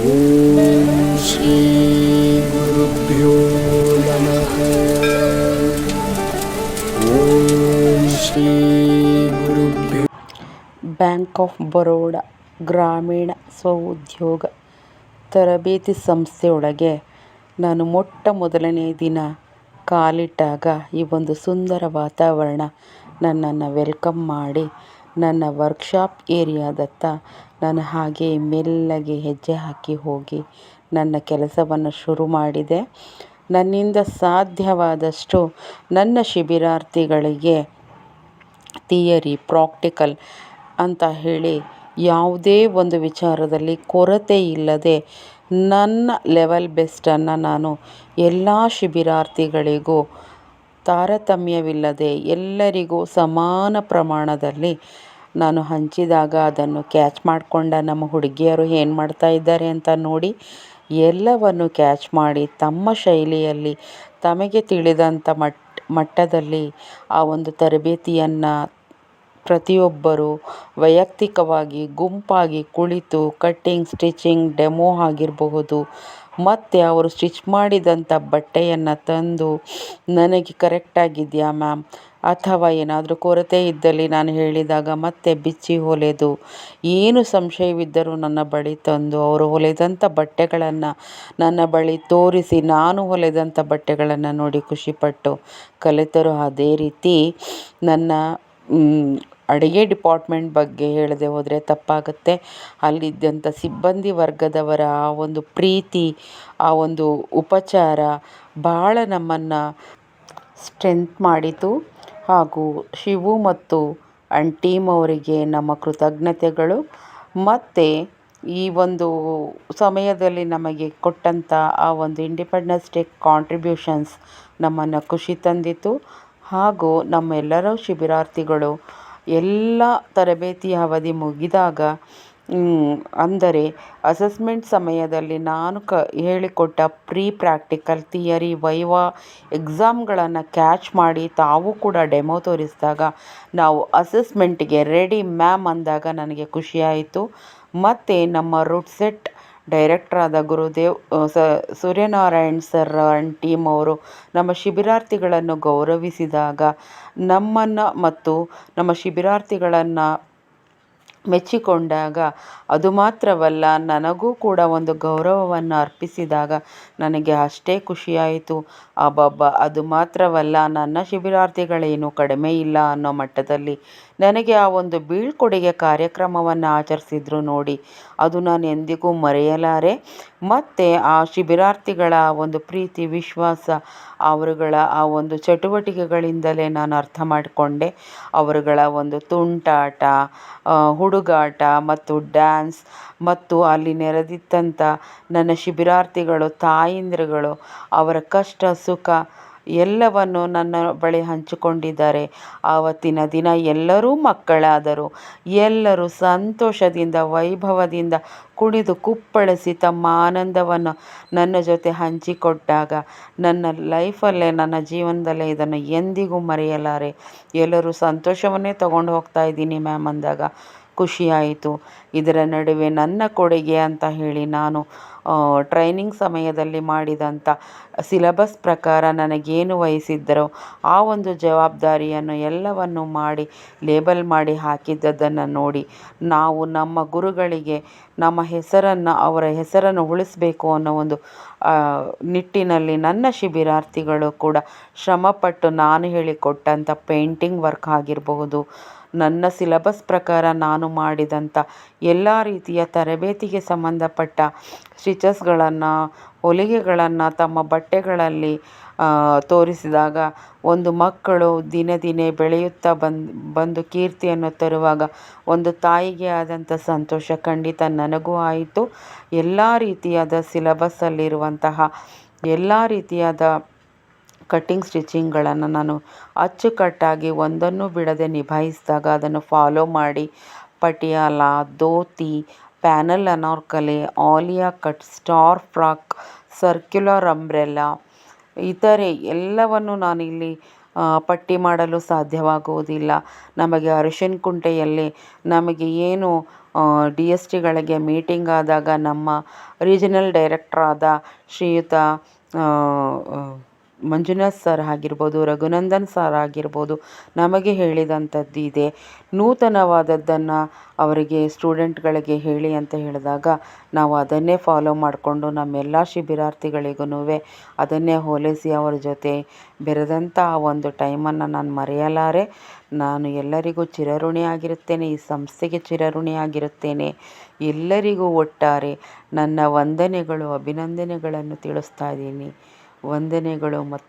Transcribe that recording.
ಓಂ ಶ್ರೀ ಗುರುಭ್ಯೋ ನಮಃ. ಓಂ ಶ್ರೀ ಗುರುಭ್ಯೋ. ಬ್ಯಾಂಕ್ ಆಫ್ ಬರೋಡ ಗ್ರಾಮೀಣ ಸ್ವಉದ್ಯೋಗ ತರಬೇತಿ ಸಂಸ್ಥೆಯೊಳಗೆ ನಾನು ಮೊಟ್ಟ ಮೊದಲನೇ ದಿನ ಕಾಲಿಟ್ಟಾಗ ಈ ಒಂದು ಸುಂದರ ವಾತಾವರಣ ನನ್ನನ್ನು ವೆಲ್ಕಮ್ ಮಾಡಿ ನನ್ನ ವರ್ಕ್ಶಾಪ್ ಏರಿಯಾದತ್ತ ನಾನು ಹಾಗೆ ಮೆಲ್ಲಗೆ ಹೆಜ್ಜೆ ಹಾಕಿ ಹೋಗಿ ನನ್ನ ಕೆಲಸವನ್ನು ಶುರು ಮಾಡಿದೆ. ನನ್ನಿಂದ ಸಾಧ್ಯವಾದಷ್ಟು ನನ್ನ ಶಿಬಿರಾರ್ಥಿಗಳಿಗೆ ಥಿಯರಿ, ಪ್ರಾಕ್ಟಿಕಲ್ ಅಂತ ಹೇಳಿ ಯಾವುದೇ ಒಂದು ವಿಚಾರದಲ್ಲಿ ಕೊರತೆ ಇಲ್ಲದೆ ನನ್ನ ಲೆವೆಲ್ ಬೆಸ್ಟನ್ನು ನಾನು ಎಲ್ಲ ಶಿಬಿರಾರ್ಥಿಗಳಿಗೂ ತಾರತಮ್ಯವಿಲ್ಲದೆ ಎಲ್ಲರಿಗೂ ಸಮಾನ ಪ್ರಮಾಣದಲ್ಲಿ ನಾನು ಹಂಚಿದಾಗ ಅದನ್ನು ಕ್ಯಾಚ್ ಮಾಡಿಕೊಂಡ ನಮ್ಮ ಹುಡುಗಿಯರು ಏನು ಮಾಡ್ತಾ ಇದ್ದಾರೆ ಅಂತ ನೋಡಿ ಎಲ್ಲವನ್ನು ಕ್ಯಾಚ್ ಮಾಡಿ ತಮ್ಮ ಶೈಲಿಯಲ್ಲಿ ತಮಗೆ ತಿಳಿದಂಥ ಮಟ್ಟದಲ್ಲಿ ಆ ಒಂದು ತರಬೇತಿಯನ್ನು ಪ್ರತಿಯೊಬ್ಬರು ವೈಯಕ್ತಿಕವಾಗಿ ಗುಂಪಾಗಿ ಕುಳಿತು ಕಟ್ಟಿಂಗ್, ಸ್ಟಿಚಿಂಗ್, ಡೆಮೋ ಆಗಿರಬಹುದು, ಮತ್ತು ಅವರು ಸ್ಟಿಚ್ ಮಾಡಿದಂಥ ಬಟ್ಟೆಯನ್ನು ತಂದು ನನಗೆ ಕರೆಕ್ಟಾಗಿದೆಯಾ ಮ್ಯಾಮ್ ಅಥವಾ ಏನಾದರೂ ಕೊರತೆ ಇದ್ದಲ್ಲಿ ನಾನು ಹೇಳಿದಾಗ ಮತ್ತೆ ಬಿಚ್ಚಿ ಹೊಲೆದು ಏನು ಸಂಶಯವಿದ್ದರೂ ನನ್ನ ಬಳಿ ತಂದು ಅವರು ಹೊಲೆದಂಥ ಬಟ್ಟೆಗಳನ್ನು ನನ್ನ ಬಳಿ ತೋರಿಸಿ ನಾನು ಹೊಲೆದಂಥ ಬಟ್ಟೆಗಳನ್ನು ನೋಡಿ ಖುಷಿಪಟ್ಟು ಕಲಿತರು. ಅದೇ ರೀತಿ ನನ್ನ ಅಡುಗೆ ಡಿಪಾರ್ಟ್ಮೆಂಟ್ ಬಗ್ಗೆ ಹೇಳದೆ ಹೋದರೆ ತಪ್ಪಾಗುತ್ತೆ. ಅಲ್ಲಿದ್ದಂಥ ಸಿಬ್ಬಂದಿ ವರ್ಗದವರ ಆ ಒಂದು ಪ್ರೀತಿ, ಆ ಒಂದು ಉಪಚಾರ ಭಾಳ ನಮ್ಮನ್ನು ಸ್ಟ್ರೆಂತ್ ಮಾಡಿತು. ಹಾಗೂ ಶಿವು ಮತ್ತು ಟೀಮ್ ಅವರಿಗೆ ನಮ್ಮ ಕೃತಜ್ಞತೆಗಳು. ಮತ್ತು ಈ ಒಂದು ಸಮಯದಲ್ಲಿ ನಮಗೆ ಕೊಟ್ಟಂಥ ಆ ಒಂದು ಇಂಡಿಪೆಂಡೆನ್ಸ್ ಡೇ ಕಾಂಟ್ರಿಬ್ಯೂಷನ್ಸ್ ನಮ್ಮನ್ನು ಖುಷಿ ತಂದಿತು. ಹಾಗೂ ನಮ್ಮೆಲ್ಲರ ಶಿಬಿರಾರ್ಥಿಗಳು ಎಲ್ಲ ತರಬೇತಿಯ ಅವಧಿ ಮುಗಿದಾಗ ಅಂದರೆ ಅಸೆಸ್ಮೆಂಟ್ ಸಮಯದಲ್ಲಿ ನಾನು ಹೇಳಿಕೊಟ್ಟ ಪ್ರೀ ಪ್ರಾಕ್ಟಿಕಲ್, ಥಿಯರಿ, ವೈವಾ ಎಕ್ಸಾಮ್ಗಳನ್ನು ಕ್ಯಾಚ್ ಮಾಡಿ ತಾವು ಕೂಡ ಡೆಮೋ ತೋರಿಸಿದಾಗ ನಾವು ಅಸೆಸ್ಮೆಂಟಿಗೆ ರೆಡಿ ಮ್ಯಾಮ್ ಅಂದಾಗ ನನಗೆ ಖುಷಿಯಾಯಿತು. ಮತ್ತು ನಮ್ಮ ರೂಟ್ಸೆಟ್ ಡೈರೆಕ್ಟರಾದ ಗುರುದೇವ್ ಸೂರ್ಯನಾರಾಯಣ್ ಸರ್ ಟೀಮ್ ಅವರು ನಮ್ಮ ಶಿಬಿರಾರ್ಥಿಗಳನ್ನು ಗೌರವಿಸಿದಾಗ ನಮ್ಮನ್ನು ಮತ್ತು ನಮ್ಮ ಶಿಬಿರಾರ್ಥಿಗಳನ್ನು ಮೆಚ್ಚಿಕೊಂಡಾಗ ಅದು ಮಾತ್ರವಲ್ಲ, ನನಗೂ ಕೂಡ ಒಂದು ಗೌರವವನ್ನು ಅರ್ಪಿಸಿದಾಗ ನನಗೆ ಅಷ್ಟೇ ಖುಷಿಯಾಯಿತು. ಅಬ್ಬಬ್ಬಾ, ಅದು ಮಾತ್ರವಲ್ಲ, ನನ್ನ ಶಿಬಿರಾರ್ಥಿಗಳೇನು ಕಡಿಮೆ ಇಲ್ಲ ಅನ್ನೋ ಮಟ್ಟದಲ್ಲಿ ನನಗೆ ಆ ಒಂದು ಬೀಳ್ಕೊಡುಗೆ ಕಾರ್ಯಕ್ರಮವನ್ನು ಆಚರಿಸಿದ್ರು ನೋಡಿ, ಅದು ನಾನು ಎಂದಿಗೂ ಮರೆಯಲಾರೆ. ಮತ್ತು ಆ ಶಿಬಿರಾರ್ಥಿಗಳ ಒಂದು ಪ್ರೀತಿ, ವಿಶ್ವಾಸ, ಅವರುಗಳ ಆ ಒಂದು ಚಟುವಟಿಕೆಗಳಿಂದಲೇ ನಾನು ಅರ್ಥ ಮಾಡಿಕೊಂಡೆ. ಅವರುಗಳ ಒಂದು ತುಂಟಾಟ, ಹುಡುಗಾಟ ಮತ್ತು ಡ್ಯಾನ್ಸ್ ಮತ್ತು ಅಲ್ಲಿ ನೆರೆದಿದ್ದಂಥ ನನ್ನ ಶಿಬಿರಾರ್ಥಿಗಳು ತಾಯಂದಿರುಗಳು ಅವರ ಕಷ್ಟ ಸುಖ ಎಲ್ಲವನ್ನು ನನ್ನ ಬಳಿ ಹಂಚಿಕೊಂಡಿದ್ದಾರೆ. ಆವತ್ತಿನ ದಿನ ಎಲ್ಲರೂ ಮಕ್ಕಳಾದರು. ಎಲ್ಲರೂ ಸಂತೋಷದಿಂದ ವೈಭವದಿಂದ ಕುಣಿದು ಕುಪ್ಪಳಿಸಿ ತಮ್ಮ ಆನಂದವನ್ನು ನನ್ನ ಜೊತೆ ಹಂಚಿಕೊಟ್ಟಾಗ ನನ್ನ ಲೈಫಲ್ಲೇ, ನನ್ನ ಜೀವನದಲ್ಲೇ ಇದನ್ನು ಎಂದಿಗೂ ಮರೆಯಲಾರೆ. ಎಲ್ಲರೂ ಸಂತೋಷವನ್ನೇ ತಗೊಂಡು ಹೋಗ್ತಾ ಇದ್ದೀನಿ ಮ್ಯಾಮ್ ಅಂದಾಗ ಖುಷಿಯಾಯಿತು. ಇದರ ನಡುವೆ ನನ್ನ ಕೊಡುಗೆ ಅಂತ ಹೇಳಿ ನಾನು ಟ್ರೈನಿಂಗ್ ಸಮಯದಲ್ಲಿ ಮಾಡಿದಂಥ ಸಿಲಬಸ್ ಪ್ರಕಾರ ನನಗೇನು ವಹಿಸಿದ್ದರೋ ಆ ಒಂದು ಜವಾಬ್ದಾರಿಯನ್ನು ಎಲ್ಲವನ್ನು ಮಾಡಿ ಲೇಬಲ್ ಮಾಡಿ ಹಾಕಿದ್ದದನ್ನು ನೋಡಿ ನಾವು ನಮ್ಮ ಗುರುಗಳಿಗೆ ನಮ್ಮ ಹೆಸರನ್ನು, ಅವರ ಹೆಸರನ್ನು ಉಳಿಸಬೇಕು ಅನ್ನೋ ಒಂದು ನಿಟ್ಟಿನಲ್ಲಿ ನನ್ನ ಶಿಬಿರಾರ್ಥಿಗಳು ಕೂಡ ಶ್ರಮಪಟ್ಟು ನಾನು ಹೇಳಿಕೊಟ್ಟಂಥ ಪೇಂಟಿಂಗ್ ವರ್ಕ್ ಆಗಿರಬಹುದು, ನನ್ನ ಸಿಲಬಸ್ ಪ್ರಕಾರ ನಾನು ಮಾಡಿದಂಥ ಎಲ್ಲ ರೀತಿಯ ತರಬೇತಿಗೆ ಸಂಬಂಧಪಟ್ಟ ಸ್ಟಿಚಸ್ಗಳನ್ನು, ಹೊಲಿಗೆಗಳನ್ನು ತಮ್ಮ ಬಟ್ಟೆಗಳಲ್ಲಿ ತೋರಿಸಿದಾಗ ಒಂದು ಮಕ್ಕಳು ದಿನೇ ದಿನೇ ಬೆಳೆಯುತ್ತಾ ಬಂದು ಕೀರ್ತಿಯನ್ನು ತರುವಾಗ ಒಂದು ತಾಯಿಗೆ ಆದಂಥ ಸಂತೋಷ ಖಂಡಿತ ನನಗೂ ಆಯಿತು. ಎಲ್ಲ ರೀತಿಯಾದ ಸಿಲಬಸ್ಸಲ್ಲಿರುವಂತಹ ಎಲ್ಲ ರೀತಿಯಾದ ಕಟ್ಟಿಂಗ್ ಸ್ಟಿಚಿಂಗ್ಗಳನ್ನು ನಾನು ಅಚ್ಚುಕಟ್ಟಾಗಿ ಒಂದನ್ನು ಬಿಡದೆ ನಿಭಾಯಿಸಿದಾಗ ಅದನ್ನು ಫಾಲೋ ಮಾಡಿ Patiala, dhoti, panel Anarkali, Alia cut, star frock, circular umbrella ಇತರೆ ಎಲ್ಲವನ್ನು ನಾನಿಲ್ಲಿ ಪಟ್ಟಿ ಮಾಡಲು ಸಾಧ್ಯವಾಗುವುದಿಲ್ಲ. ನಮಗೆ ಅರಿಶಿನ ಕುಂಟೆಯಲ್ಲಿ ನಮಗೆ ಏನು ಡಿ ಎಸ್ ಟಿಗಳಿಗೆ ಮೀಟಿಂಗ್ ಆದಾಗ ನಮ್ಮ ರೀಜನಲ್ ಡೈರೆಕ್ಟರ್ ಆದ ಶ್ರೀಯುತ ಮಂಜುನಾಥ್ ಸರ್ ಆಗಿರ್ಬೋದು, ರಘುನಂದನ್ ಸರ್ ಆಗಿರ್ಬೋದು, ನಮಗೆ ಹೇಳಿದಂಥದ್ದು ಇದೆ. ನೂತನವಾದದ್ದನ್ನು ಅವರಿಗೆ ಸ್ಟೂಡೆಂಟ್ಗಳಿಗೆ ಹೇಳಿ ಅಂತ ಹೇಳಿದಾಗ ನಾವು ಅದನ್ನೇ ಫಾಲೋ ಮಾಡಿಕೊಂಡು ನಮ್ಮೆಲ್ಲ ಶಿಬಿರಾರ್ಥಿಗಳಿಗೂ ಅದನ್ನೇ ಹೋಲಿಸಿ ಅವರ ಜೊತೆ ಬೆರೆದಂಥ ಆ ಒಂದು ಟೈಮನ್ನು ನಾನು ಮರೆಯಲಾರೆ. ನಾನು ಎಲ್ಲರಿಗೂ ಚಿರಋಣಿಯಾಗಿರುತ್ತೇನೆ, ಈ ಸಂಸ್ಥೆಗೆ ಚಿರಋಣಿಯಾಗಿರುತ್ತೇನೆ. ಎಲ್ಲರಿಗೂ ಒಟ್ಟಾರೆ ನನ್ನ ವಂದನೆಗಳು, ಅಭಿನಂದನೆಗಳನ್ನು ತಿಳಿಸ್ತಾ ಇದ್ದೀನಿ. ವಂದನೆಗಳು ಮತ್ತು